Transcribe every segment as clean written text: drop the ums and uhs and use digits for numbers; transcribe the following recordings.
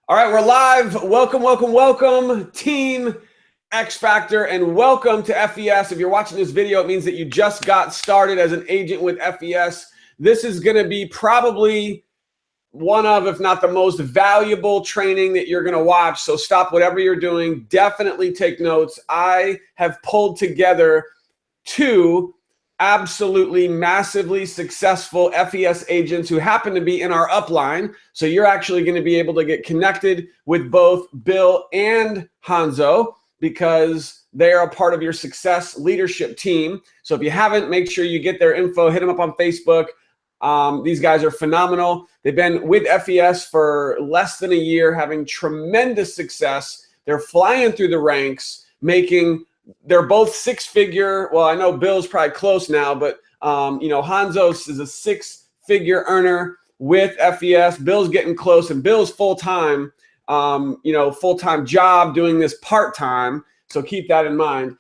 All right, we're live. Welcome, welcome, welcome, Team X Factor, and welcome to FES. If you're watching this video, it means that you just got started as an agent with FES. This is going to be probably one of, if not the most valuable training that you're going to watch. So stop whatever you're doing. Definitely take notes. I have pulled together two absolutely massively successful FES agents who happen to be in our upline. So you're actually going to be able to get connected with both Bill and Hanzo because they are a part of your success leadership team. So if you haven't, make sure you get their info, hit them up on Facebook. These guys are phenomenal. They've been with FES for less than a year, having tremendous success. They're flying through the ranks, they're both six-figure. Well, I know Bill's probably close now, but Hanzo is a six-figure earner with FES. Bill's getting close, and Bill's full-time, full-time job doing this part-time. So keep that in mind.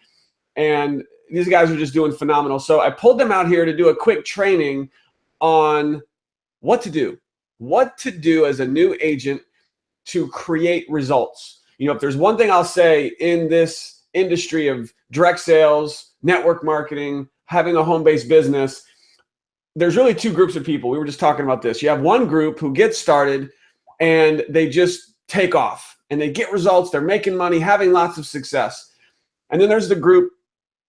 And these guys are just doing phenomenal. So I pulled them out here to do a quick training on what to do as a new agent to create results. If there's one thing I'll say in this industry of direct sales, network marketing, having a home-based business, there's really two groups of people. We were just talking about this. You have one group who gets started and they just take off and they get results. They're making money, having lots of success. And then there's the group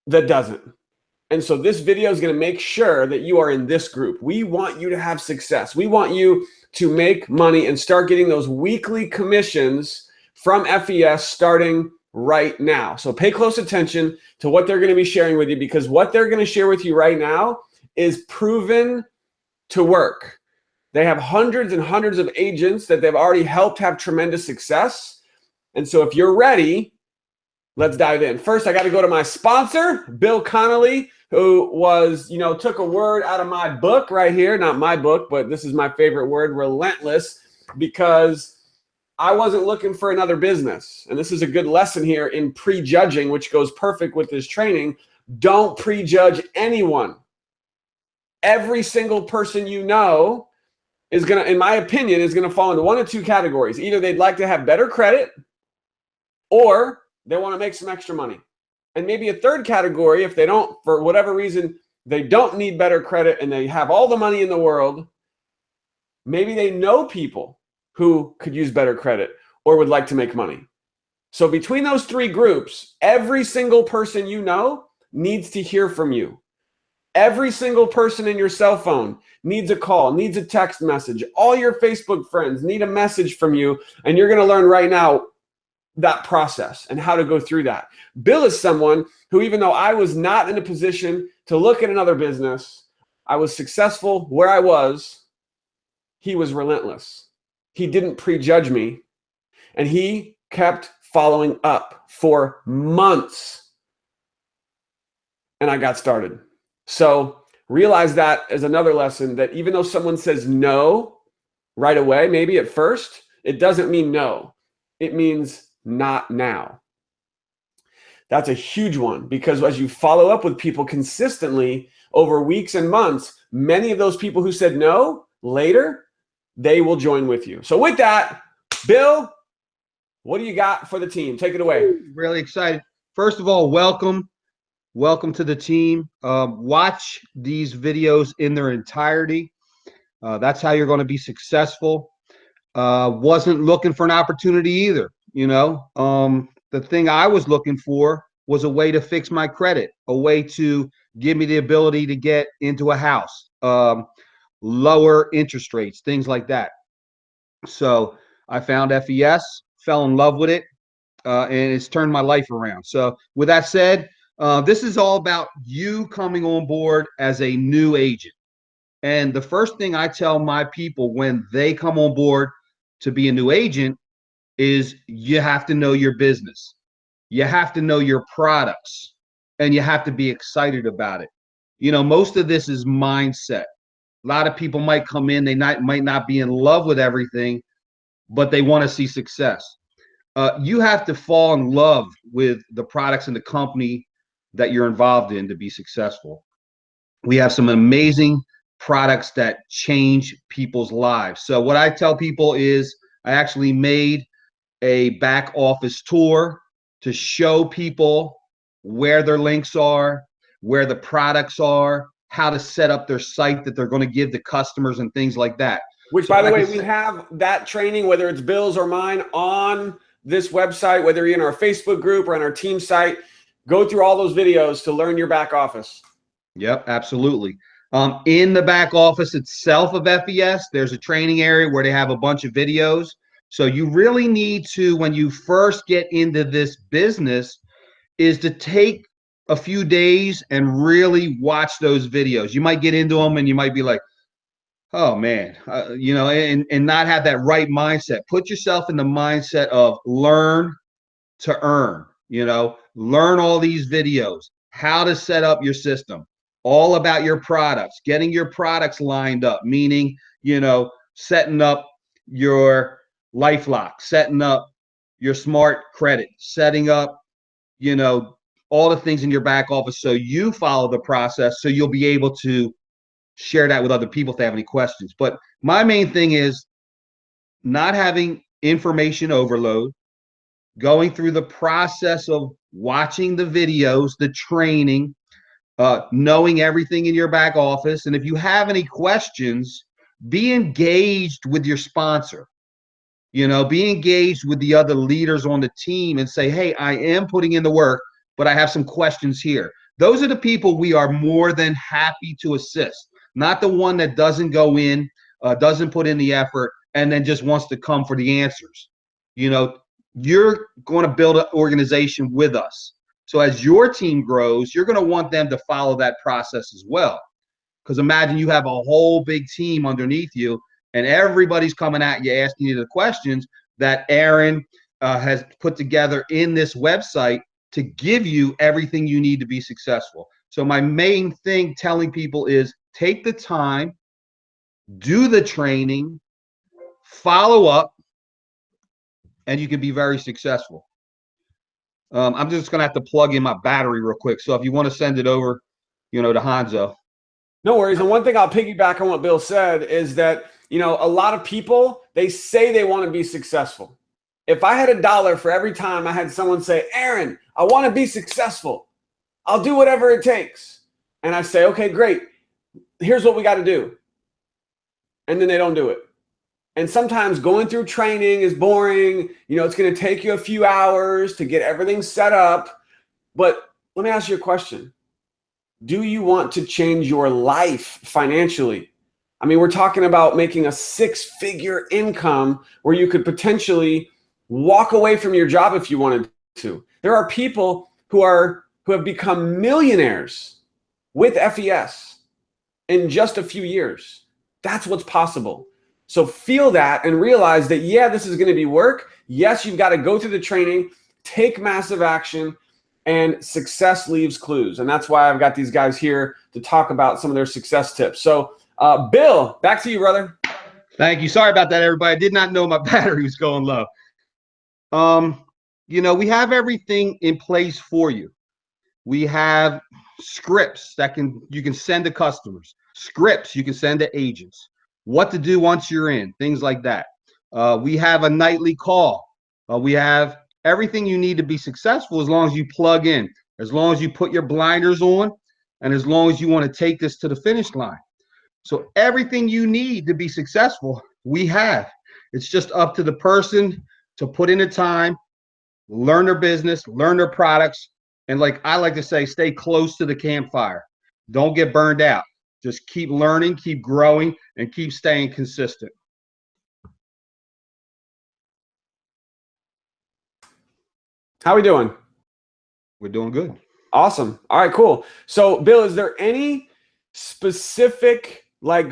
that doesn't. And so this video is going to make sure that you are in this group. We want you to have success. We want you to make money and start getting those weekly commissions from FES starting right now. So pay close attention to what they're going to be sharing with you, because what they're going to share with you right now is proven to work. They have hundreds and hundreds of agents that they've already helped have tremendous success. And so if you're ready, let's dive in. First, I got to go to my sponsor, Bill Connolly, who took a word out of my book right here. Not my book, but this is my favorite word, relentless, because I wasn't looking for another business. And this is a good lesson here in prejudging, which goes perfect with this training. Don't prejudge anyone. Every single person you know is going to, in my opinion, is going to fall into one of two categories. Either they'd like to have better credit or they want to make some extra money. And maybe a third category, if they don't, for whatever reason, they don't need better credit and they have all the money in the world, maybe they know people who could use better credit or would like to make money. So between those three groups, every single person you know needs to hear from you. Every single person in your cell phone needs a call, needs a text message. All your Facebook friends need a message from you, and you're going to learn right now that process and how to go through that. Bill is someone who, even though I was not in a position to look at another business, I was successful where I was, he was relentless. He didn't prejudge me, and he kept following up for months, and I got started. So realize that as another lesson, that even though someone says no right away, maybe at first, it doesn't mean no. It means not now. That's a huge one, because as you follow up with people consistently over weeks and months, many of those people who said no later, they will join with you. So with that, Bill, what do you got for the team? Take it away. Really excited. First of all, welcome to the team. Watch these videos in their entirety. That's how you're going to be successful. Wasn't looking for an opportunity either. The thing I was looking for was a way to fix my credit, a way to give me the ability to get into a house. Lower interest rates, things like that. So I found FES, fell in love with it, and it's turned my life around. So with that said, this is all about you coming on board as a new agent. And the first thing I tell my people when they come on board to be a new agent is you have to know your business. You have to know your products, and you have to be excited about it. Most of this is mindset. A lot of people might come in, they might not be in love with everything, but they want to see success. You have to fall in love with the products and the company that you're involved in to be successful. We have some amazing products that change people's lives. So what I tell people is I actually made a back office tour to show people where their links are, where the products are, how to set up their site that they're going to give to customers and things like that. Which, So by the like way, we have that training, whether it's Bill's or mine, on this website, whether you're in our Facebook group or on our team site. Go through all those videos to learn your back office. Yep, absolutely. In the back office itself of FES, there's a training area where they have a bunch of videos. So you really need to, when you first get into this business, is to take a few days and really watch those videos. You might get into them and you might be like, oh man, and not have that right mindset. Put yourself in the mindset of learn to earn, learn all these videos, how to set up your system, all about your products, getting your products lined up, meaning, setting up your LifeLock, setting up your smart credit, setting up, all the things in your back office so you follow the process so you'll be able to share that with other people if they have any questions. But my main thing is not having information overload, going through the process of watching the videos, the training, knowing everything in your back office. And if you have any questions, be engaged with your sponsor. Be engaged with the other leaders on the team and say, hey, I am putting in the work, but I have some questions here. Those are the people we are more than happy to assist, not the one that doesn't go in, doesn't put in the effort, and then just wants to come for the answers. You're going to build an organization with us. So as your team grows, you're going to want them to follow that process as well. Because imagine you have a whole big team underneath you and everybody's coming at you asking you the questions that Aaron has put together in this website to give you everything you need to be successful. So my main thing telling people is take the time, do the training, follow up, and you can be very successful. I'm just going to have to plug in my battery real quick. So if you want to send it over, to Hanzo. No worries. And one thing I'll piggyback on what Bill said is that, a lot of people, they say they want to be successful. If I had $1 for every time I had someone say, Aaron, I want to be successful, I'll do whatever it takes. And I say, okay, great. Here's what we got to do. And then they don't do it. And sometimes going through training is boring. It's going to take you a few hours to get everything set up. But let me ask you a question. Do you want to change your life financially? I mean, we're talking about making a 6-figure income where you could potentially walk away from your job if you wanted to. There are people who have become millionaires with FES in just a few years. That's what's possible. So feel that and realize that, yeah, this is going to be work. Yes, you've got to go through the training, take massive action, and success leaves clues. And that's why I've got these guys here to talk about some of their success tips. So Bill, back to you, brother. Thank you. Sorry about that, everybody. I did not know my battery was going low. We have everything in place for you. We have scripts that you can send to customers, scripts you can send to agents, what to do once you're in, things like that. We have a nightly call. We have everything you need to be successful as long as you plug in, as long as you put your blinders on, and as long as you want to take this to the finish line. So everything you need to be successful, we have. It's just up to the person to put in the time, learn their business, learn their products, and like I like to say, stay close to the campfire. Don't get burned out. Just keep learning, keep growing, and keep staying consistent. How are we doing? We're doing good. Awesome. All right, cool. So Bill, is there any specific, I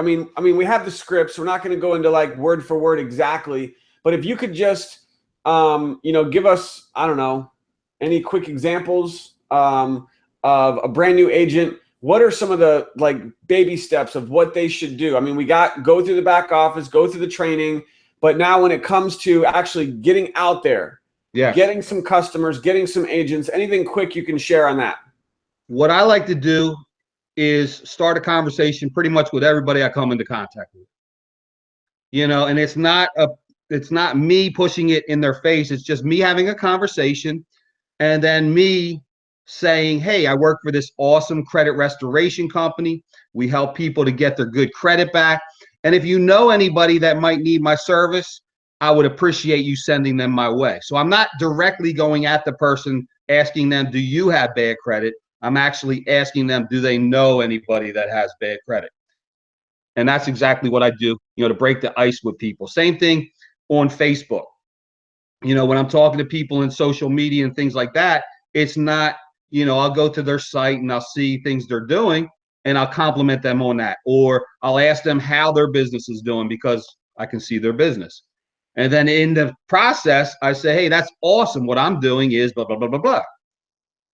mean, we have the scripts. We're not going to go into like word for word exactly, but if you could just, give us, I don't know, any quick examples of a brand new agent. What are some of the like baby steps of what they should do? I mean, go through the back office, go through the training, but now when it comes to actually getting out there, getting some customers, getting some agents, anything quick you can share on that? What I like to do is start a conversation pretty much with everybody I come into contact with. And it's not it's not me pushing it in their face. It's just me having a conversation, and then me saying, hey, I work for this awesome credit restoration company. We help people to get their good credit back. And if you know anybody that might need my service, I would appreciate you sending them my way. So I'm not directly going at the person asking them, do you have bad credit? I'm actually asking them, do they know anybody that has bad credit? And that's exactly what I do, to break the ice with people. Same thing on Facebook. When I'm talking to people in social media and things like that, it's not, I'll go to their site and I'll see things they're doing and I'll compliment them on that. Or I'll ask them how their business is doing because I can see their business. And then in the process, I say, hey, that's awesome. What I'm doing is blah, blah, blah, blah, blah.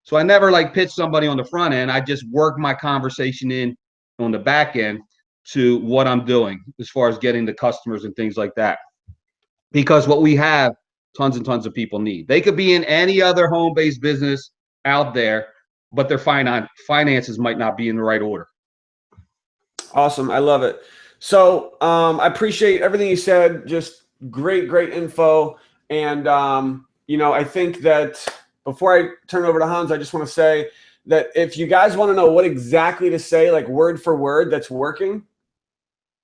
So I never pitch somebody on the front end. I just work my conversation in on the back end to what I'm doing as far as getting the customers and things like that. Because what we have, tons and tons of people need. They could be in any other home-based business out there, but their finances might not be in the right order. Awesome. I love it. So I appreciate everything you said. Just great info. And, I think that before I turn it over to Hans, I just want to say that if you guys want to know what exactly to say, word for word, that's working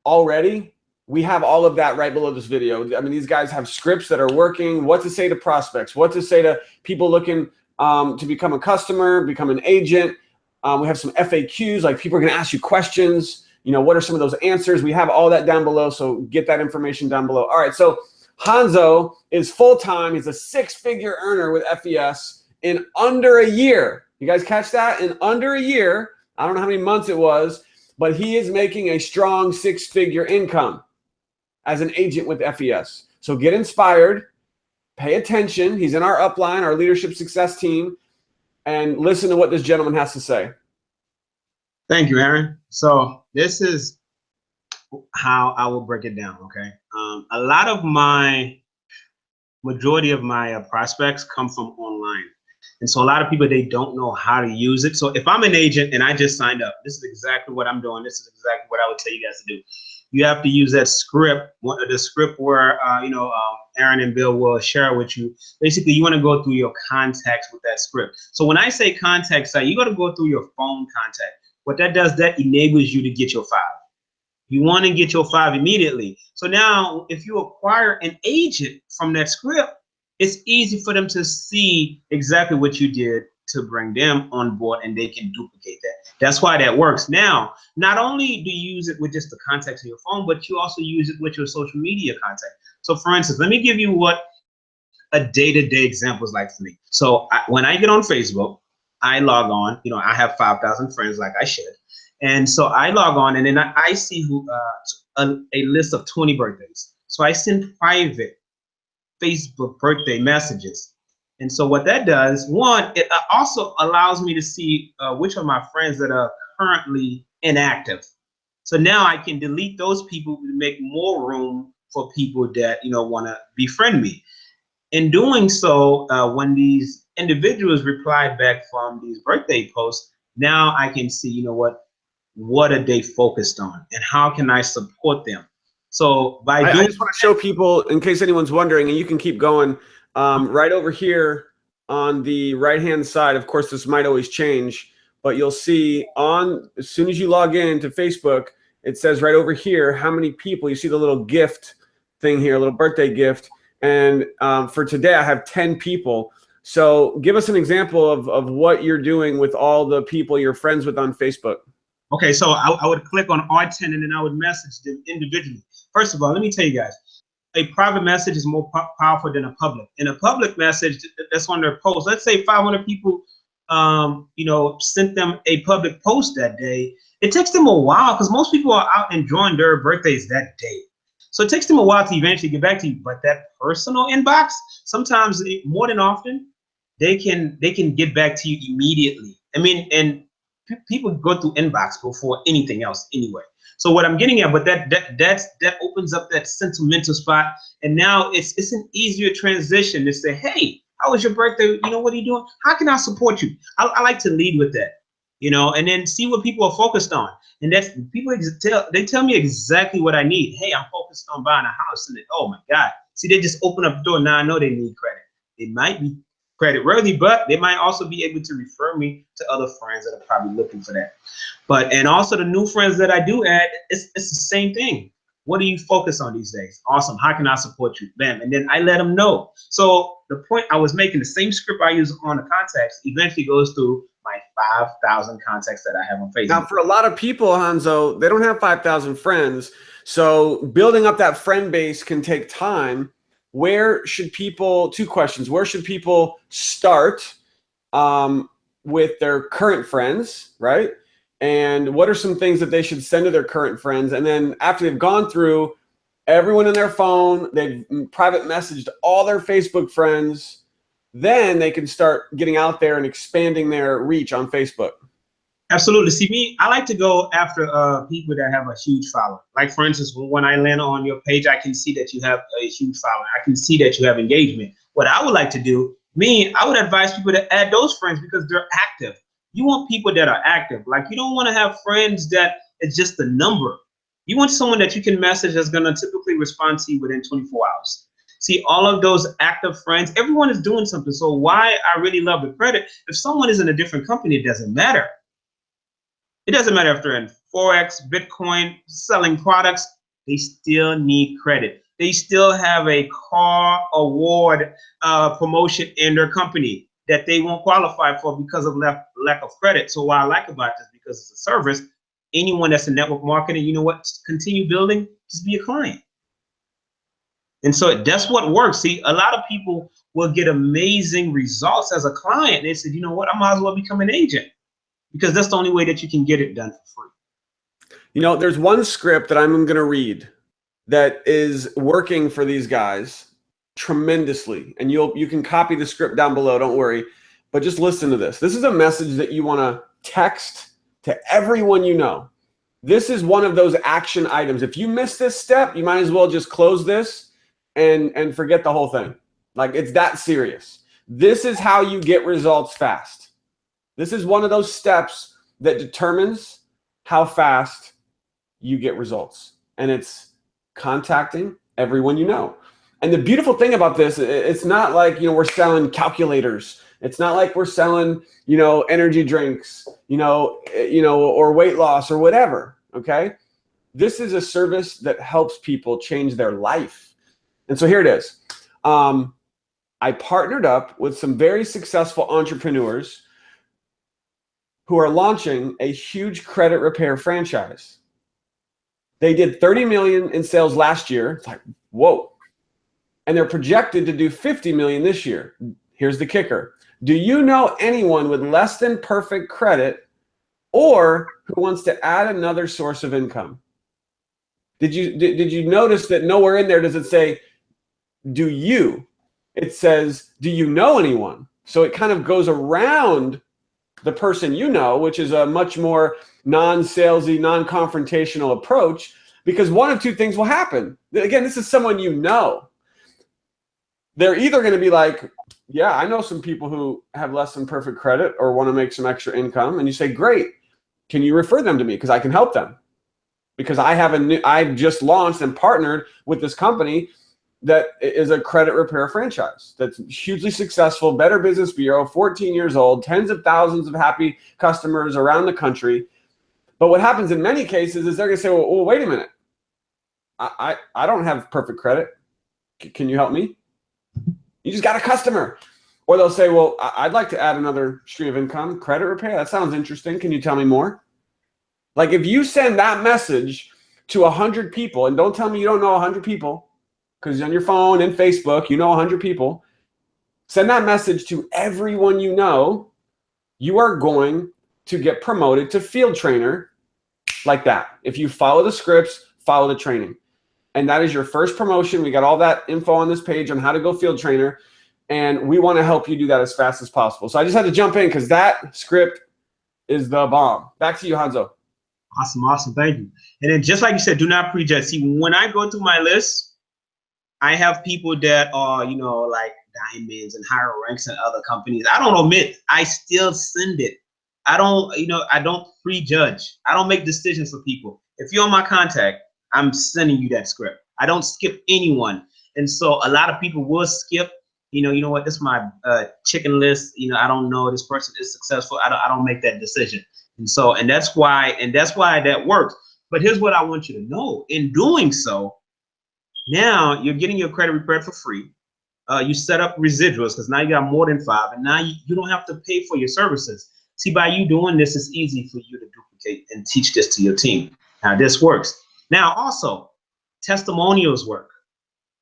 already, we have all of that right below this video. I mean, these guys have scripts that are working, what to say to prospects, what to say to people looking to become a customer, become an agent. We have some FAQs, people are going to ask you questions. What are some of those answers? We have all that down below, so get that information down below. All right, so Hanzo is full-time. He's a six-figure earner with FES in under a year. You guys catch that? In under a year. I don't know how many months it was, but he is making a strong six-figure income as an agent with FES. So get inspired, pay attention. He's in our upline, our leadership success team, and listen to what this gentleman has to say. Thank you, Aaron. So this is how I will break it down, okay? A lot of majority of my prospects come from online. And so a lot of people, they don't know how to use it. So if I'm an agent and I just signed up, this is exactly what I'm doing. This is exactly what I would tell you guys to do. You have to use that script, the script where, Aaron and Bill will share with you. Basically, you want to go through your contacts with that script. So when I say contact site, you got to go through your phone contact. What that does, that enables you to get your 5. You want to get your 5 immediately. So now if you acquire an agent from that script, it's easy for them to see exactly what you did to bring them on board, and they can duplicate that. That's why that works. Now, not only do you use it with just the contacts in your phone, but you also use it with your social media contact. So for instance, let me give you what a day-to-day example is like for me. So when I get on Facebook, I log on, I have 5,000 friends like I should. And so I log on, and then I see a list of 20 birthdays. So I send private Facebook birthday messages. And so what that does, one, it also allows me to see which of my friends that are currently inactive. So now I can delete those people to make more room for people that, want to befriend me. In doing so, when these individuals reply back from these birthday posts, now I can see, what are they focused on and how can I support them? So I just want to show people, in case anyone's wondering, and you can keep going, right over here on the right-hand side. Of course, this might always change, but you'll see as soon as you log into Facebook, it says right over here how many people. You see the little gift thing here, a little birthday gift. And for today, I have 10 people. So give us an example of what you're doing with all the people you're friends with on Facebook. Okay, so I would click on R10 and then I would message them individually. First of all, let me tell you guys, a private message is more powerful than a public. In a public message that's on their post, let's say 500 people, sent them a public post that day. It takes them a while because most people are out enjoying their birthdays that day. So it takes them a while to eventually get back to you. But that personal inbox, sometimes more than often, they can get back to you immediately. I mean, and people go through inbox before anything else anyway. So what I'm getting at, but that opens up that sentimental spot, and now it's an easier transition to say, hey, how was your birthday? What are you doing? How can I support you? I like to lead with that, and then see what people are focused on. And that's people tell me exactly what I need. Hey, I'm focused on buying a house, and oh my God, See, they just open up the door. Now I know they need credit. They might be credit worthy, but they might also be able to refer me to other friends that are probably looking for that. And also the new friends that I do add, it's the same thing. What do you focus on these days? Awesome. How can I support you? Bam. And then I let them know. So the point I was making, the same script I use on the contacts eventually goes through my 5,000 contacts that I have on Facebook. Now, for a lot of people, Hanzo, they don't have 5,000 friends. So building up that friend base can take time. Where should people, two questions, where should people start with their current friends, right? And what are some things that they should send to their current friends? And then after they've gone through everyone in their phone, they've private messaged all their Facebook friends, then they can start getting out there and expanding their reach on Facebook. Absolutely. See, me, I like to go after people that have a huge following. Like, for instance, when I land on your page, I can see that you have a huge following. I can see that you have engagement. What I would like to do, I would advise people to add those friends because they're active. You want people that are active. Like, you don't want to have friends that it's just a number. You want someone that you can message that's going to typically respond to you within 24 hours. See, all of those active friends, everyone is doing something. So why I really love the credit, if someone is in a different company, it doesn't matter. It doesn't matter if they're in Forex, Bitcoin, selling products, they still need credit. They still have a car award promotion in their company that they won't qualify for because of lack of credit. So what I like about this, because it's a service, anyone that's in network marketing, you know what, continue building, just be a client. And so that's what works. See, a lot of people will get amazing results as a client. They said, you know what, I might as well become an agent, because that's the only way that you can get it done for free. You know, there's one script that I'm going to read that is working for these guys tremendously. And you can copy the script down below, don't worry. But just listen to this. This is a message that you want to text to everyone you know. This is one of those action items. If you miss this step, you might as well just close this and forget the whole thing. Like, it's that serious. This is how you get results fast. This is one of those steps that determines how fast you get results. And it's contacting everyone you know. And the beautiful thing about this, it's not like, we're selling calculators. It's not like we're selling, energy drinks, or weight loss or whatever. Okay. This is a service that helps people change their life. And so here it is. I partnered up with some very successful entrepreneurs who are launching a huge credit repair franchise. They did 30 million in sales last year. It's like, whoa. And they're projected to do 50 million this year. Here's the kicker. Do you know anyone with less than perfect credit or who wants to add another source of income? Did you notice that nowhere in there does it say, do you? It says, do you know anyone? So it kind of goes around the person you know, which is a much more non-salesy, non-confrontational approach, because one of two things will happen. Again, this is someone you know. They're either going to be like, yeah, I know some people who have less than perfect credit or want to make some extra income. And you say, great, can you refer them to me? Because I can help them. Because I've just launched and partnered with this company that is a credit repair franchise that's hugely successful, Better Business Bureau, 14 years old, tens of thousands of happy customers around the country. But what happens in many cases is they're going to say, well, wait a minute. I don't have perfect credit. Can you help me? You just got a customer. Or they'll say, well, I'd like to add another stream of income, credit repair. That sounds interesting. Can you tell me more? Like, if you send that message to 100 people, and don't tell me you don't know 100 people, because on your phone and Facebook, you know 100 people, send that message to everyone you know, you are going to get promoted to field trainer like that. If you follow the scripts, follow the training. And that is your first promotion. We got all that info on this page on how to go field trainer. And we want to help you do that as fast as possible. So I just had to jump in because that script is the bomb. Back to you, Hanzo. Awesome. Thank you. And then just like you said, do not prejudge. See, when I go through my list, I have people that are, like diamonds and higher ranks in other companies. I don't omit. I still send it. I don't prejudge. I don't make decisions for people. If you're on my contact, I'm sending you that script. I don't skip anyone. And so a lot of people will skip, you know what, this is my chicken list. I don't know this person is successful. I don't make that decision. And that's why that works. But here's what I want you to know. In doing so, now you're getting your credit repaired for free. You set up residuals because now you got more than 5, and now you don't have to pay for your services. See, by you doing this, it's easy for you to duplicate and teach this to your team. Now this works. Now also, testimonials work.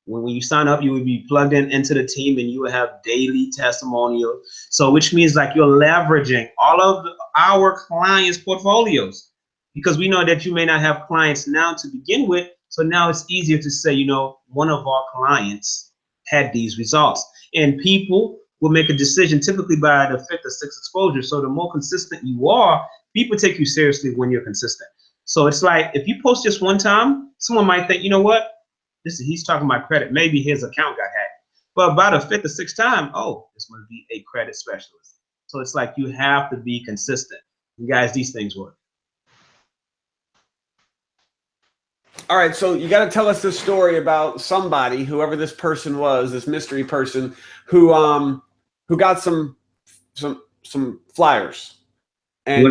When you sign up, you would be plugged into the team, and you will have daily testimonials. So which means like you're leveraging all of our clients' portfolios, because we know that you may not have clients now to begin with. So now it's easier to say, one of our clients had these results, and people will make a decision typically by the 5th or 6th exposure. So the more consistent you are, people take you seriously when you're consistent. So it's like, if you post just one time, someone might think, you know what, he's talking about credit. Maybe his account got hacked. But by the 5th or 6th time, oh, this must be a credit specialist. So it's like you have to be consistent. And guys, these things work. All right, so you got to tell us this story about somebody, whoever this person was, this mystery person, who got some flyers, and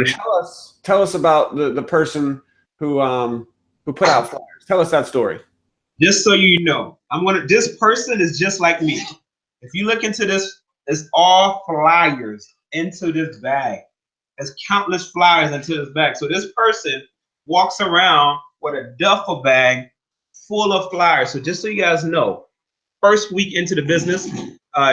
tell us about the person who put out flyers. Tell us that story. Just so you know, this person is just like me. If you look into this, it's all flyers into this bag. There's countless flyers into this bag. So this person walks around with a duffel bag full of flyers. So just so you guys know, first week into the business,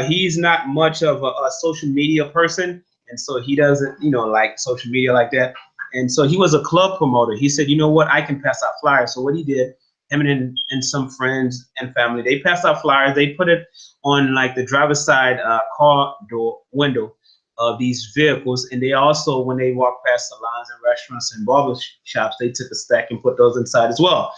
he's not much of a social media person. And so he doesn't, like social media like that. And so he was a club promoter. He said, you know what, I can pass out flyers. So what he did, him and some friends and family, they passed out flyers. They put it on like the driver's side car door window of these vehicles. And they also, when they walk past salons and restaurants and barber shops, they took a stack and put those inside as well.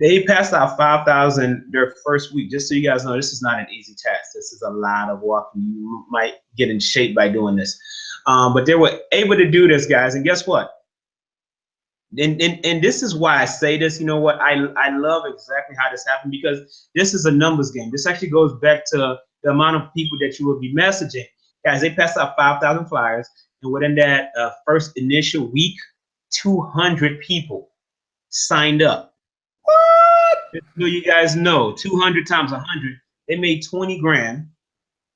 They passed out 5,000 their first week. Just so you guys know, this is not an easy task. This is a lot of walking. You might get in shape by doing this. But they were able to do this, guys. And guess what? And this is why I say this. You know what? I love exactly how this happened, because this is a numbers game. This actually goes back to the amount of people that you will be messaging. Guys, they passed out 5,000 flyers. And within that first initial week, 200 people signed up. What? Just so you guys know, 200 times 100, they made 20 grand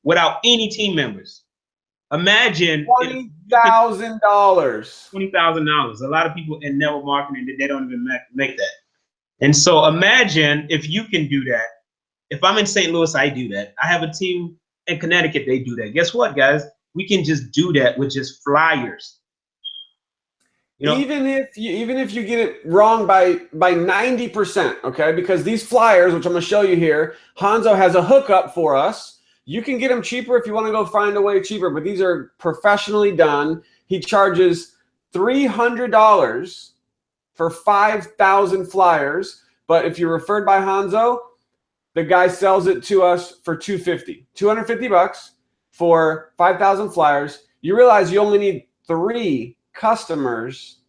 without any team members. Imagine $20,000. $20,000. A lot of people in network marketing, they don't even make that. And so imagine if you can do that. If I'm in St. Louis, I do that. I have a team in Connecticut, they do that. Guess what, guys? We can just do that with just flyers. Even if you get it wrong by 90%, okay? Because these flyers, which I'm gonna show you here, Hanzo has a hookup for us. You can get them cheaper if you want to go find a way cheaper, but these are professionally done. He charges $300 for 5,000 flyers, but if you're referred by Hanzo, the guy sells it to us for $250 for 5,000 flyers. You realize you only need 3 customers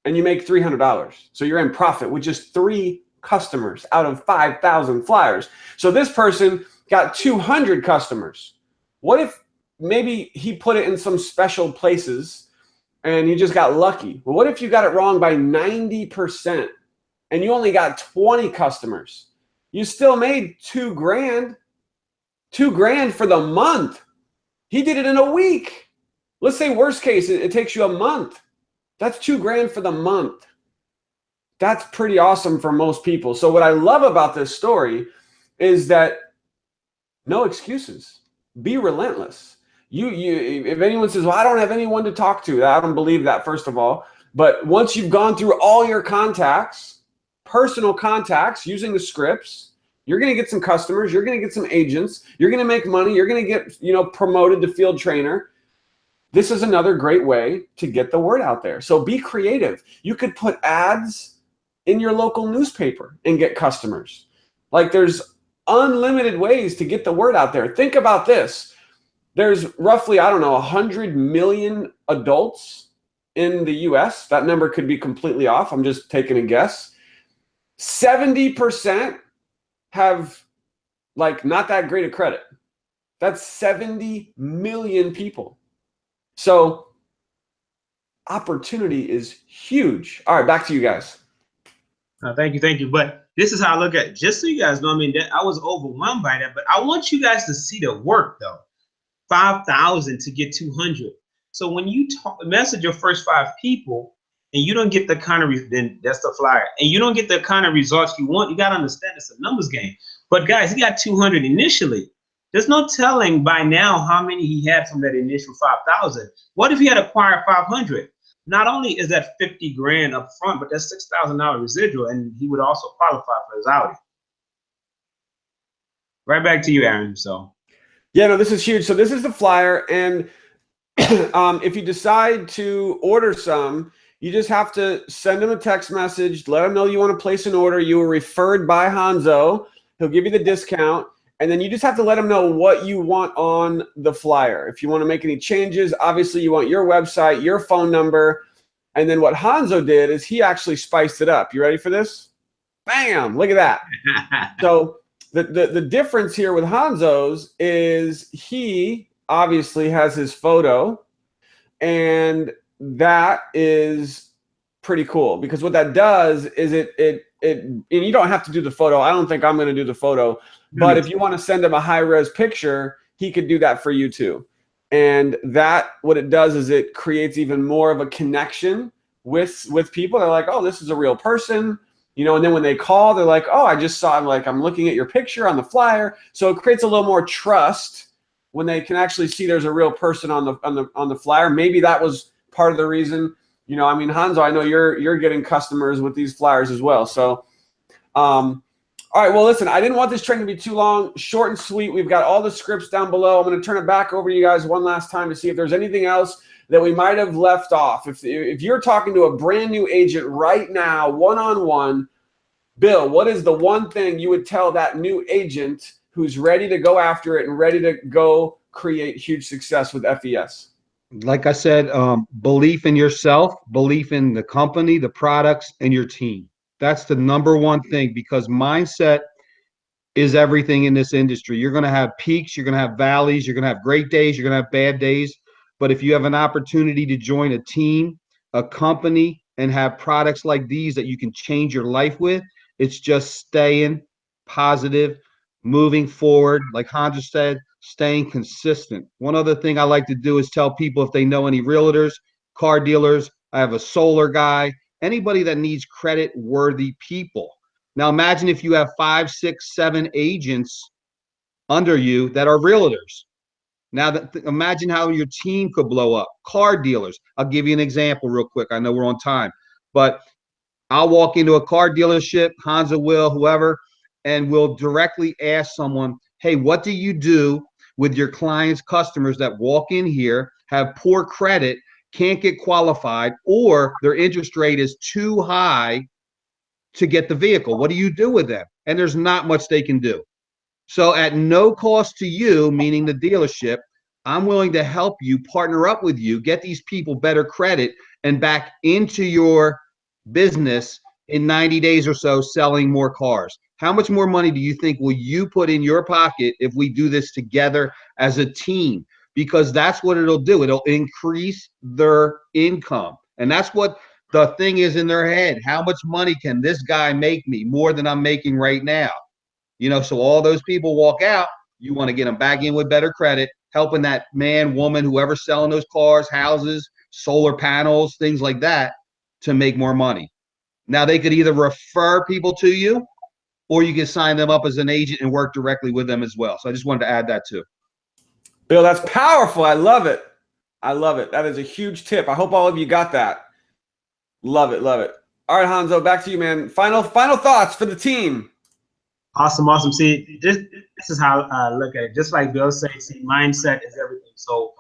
and you make $300. So you're in profit with just 3 customers out of 5,000 flyers. So this person got 200 customers. What if maybe he put it in some special places and you just got lucky? Well, what if you got it wrong by 90% and you only got 20 customers? You still made $2 grand. $2 grand for the month. He did it in a week. Let's say worst case, it takes you a month. That's $2 grand for the month. That's pretty awesome for most people. So what I love about this story is that no excuses. Be relentless. You if anyone says, well, I don't have anyone to talk to, I don't believe that, first of all. But once you've gone through all your contacts, personal contacts, using the scripts, you're going to get some customers, you're going to get some agents, you're going to make money, you're going to get, promoted to field trainer. This is another great way to get the word out there. So be creative. You could put ads in your local newspaper and get customers. Like, there's unlimited ways to get the word out there. Think about this. There's roughly, 100 million adults in the US. That number could be completely off. I'm just taking a guess. 70% have like not that great a credit. That's 70 million people. So opportunity is huge. All right, back to you guys. Thank you, thank you. But this is how I look at it. Just so you guys know, I mean, I was overwhelmed by that, but I want you guys to see the work though. 5,000 to get 200. So when you message your first 5 people and you don't get the kind of, then that's the flyer, and you don't get the kind of results you want, you got to understand it's a numbers game. But guys, he got 200 initially. There's no telling by now how many he had from that initial 5,000. What if he had acquired 500? Not only is that 50 grand up front, but that's $6,000 residual, and he would also qualify for his Audi. Right back to you, Aaron. So. Yeah, no, this is huge. So this is the flyer, and if you decide to order some, you just have to send him a text message, let him know you want to place an order. You were referred by Hanzo. He'll give you the discount, and then you just have to let him know what you want on the flyer. If you want to make any changes, obviously you want your website, your phone number, and then what Hanzo did is he actually spiced it up. You ready for this? Bam! Look at that. So the difference here with Hanzo's is he obviously has his photo, and that is pretty cool because what that does is and you don't have to do the photo. I don't think I'm going to do the photo, but if you want to send him a high-res picture, he could do that for you too. And that, what it does is it creates even more of a connection with people. They're like, oh, this is a real person. You know, and then when they call, they're like, oh, I just saw, I'm looking at your picture on the flyer. So it creates a little more trust when they can actually see there's a real person on the flyer. Maybe that was part of the reason. You know, I mean, Hanzo, I know you're getting customers with these flyers as well. So, all right, well, listen, I didn't want this training to be too long, short and sweet. We've got all the scripts down below. I'm going to turn it back over to you guys one last time to see if there's anything else that we might have left off. If you're talking to a brand new agent right now, one-on-one, Bill, what is the one thing you would tell that new agent who's ready to go after it and ready to go create huge success with FES? Like I said, belief in yourself, belief in the company, the products, and your team. That's the number one thing, because mindset is everything in this industry. You're going to have peaks, you're going to have valleys, you're going to have great days, you're going to have bad days. But if you have an opportunity to join a team, a company, and have products like these that you can change your life with, it's just staying positive, moving forward. Like Hanzo said, staying consistent. One other thing I like to do is tell people, if they know any realtors, car dealers, I have a solar guy, anybody that needs credit-worthy people. Now imagine if you have 5, 6, 7 agents under you that are realtors. Now imagine how your team could blow up. Car dealers. I'll give you an example real quick. I know we're on time, but I'll walk into a car dealership, Hanzo will, whoever, and we'll directly ask someone, hey, what do you do with your clients, customers that walk in here, have poor credit, can't get qualified, or their interest rate is too high to get the vehicle? What do you do with them? And there's not much they can do. So at no cost to you, meaning the dealership, I'm willing to help you, partner up with you, get these people better credit and back into your business in 90 days or so, selling more cars. How much more money do you think will you put in your pocket if we do this together as a team? Because that's what it'll do. It'll increase their income. And that's what the thing is in their head. How much money can this guy make me more than I'm making right now? You know, so all those people walk out, you want to get them back in with better credit, helping that man, woman, whoever's selling those cars, houses, solar panels, things like that, to make more money. Now they could either refer people to you, or you can sign them up as an agent and work directly with them as well. So I just wanted to add that too. Bill, that's powerful. I love it. I love it. That is a huge tip. I hope all of you got that. Love it. Love it. All right, Hanzo, back to you, man. Final thoughts for the team. Awesome, awesome. See, this is how I look at it. Just like Bill said, see, mindset is everything. So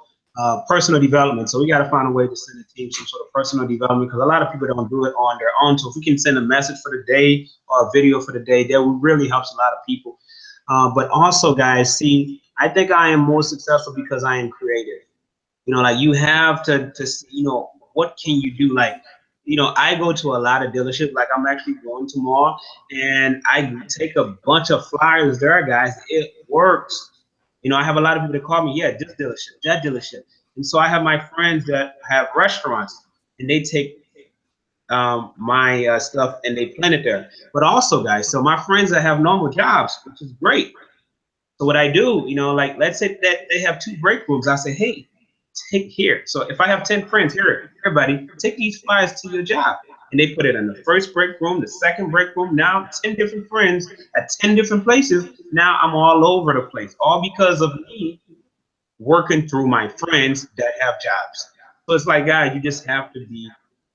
personal development. So we got to find a way to send the team some sort of personal development, because a lot of people don't do it on their own. So if we can send a message for the day or a video for the day, that really helps a lot of people. But also, guys, see, I think I am more successful because I am creative. You know, like you have to see, you know, what can you do? Like, you know, I go to a lot of dealerships. Like I'm actually going tomorrow, and I take a bunch of flyers there, guys. It works. You know, I have a lot of people that call me, yeah, this dealership, that dealership. And so I have my friends that have restaurants, and they take my stuff and they plant it there. But also, guys, so my friends that have normal jobs, which is great. So what I do, you know, like let's say that they have 2 break rooms. I say, hey, take here. So if I have 10 friends, here, everybody, take these flyers to your job. And they put it in the first break room, the second break room. Now 10 different friends at 10 different places. Now I'm all over the place, all because of me working through my friends that have jobs. So it's like, guys, you just have to be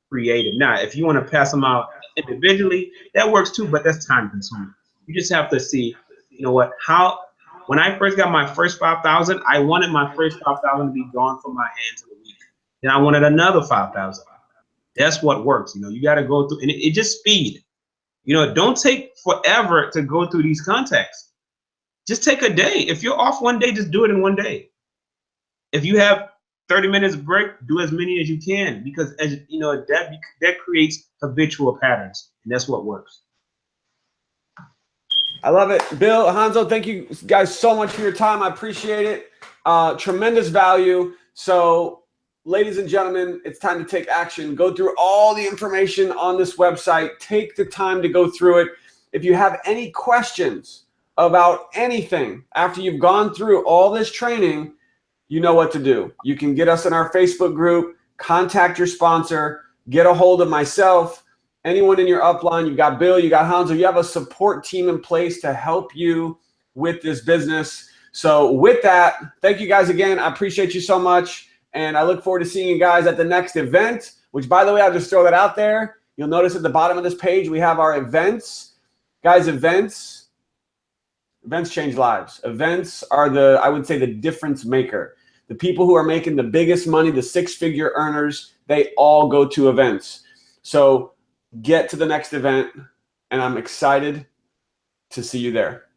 creative. Now, if you want to pass them out individually, that works too, but that's time consuming. You just have to see, you know what, how, when I first got my first 5,000, I wanted my first 5,000 to be gone from my hands in a week. Then I wanted another 5,000. That's what works. You know, you got to go through, and it just speed. You know, don't take forever to go through these contacts. Just take a day. If you're off one day, just do it in one day. If you have 30 minutes break, do as many as you can, because as you know, that creates habitual patterns, and that's what works. I love it. Bill, Hanzo, thank you guys so much for your time. I appreciate it. Tremendous value. So, ladies and gentlemen, it's time to take action. Go through all the information on this website. Take the time to go through it. If you have any questions about anything after you've gone through all this training, you know what to do. You can get us in our Facebook group, contact your sponsor, get a hold of myself, anyone in your upline. You got Bill, you got Hanzo. You have a support team in place to help you with this business. So with that, thank you guys again. I appreciate you so much. And I look forward to seeing you guys at the next event, which, by the way, I'll just throw that out there. You'll notice at the bottom of this page, we have our events. Guys, events change lives. Events are I would say, the difference maker. The people who are making the biggest money, the 6-figure earners, they all go to events. So get to the next event, and I'm excited to see you there.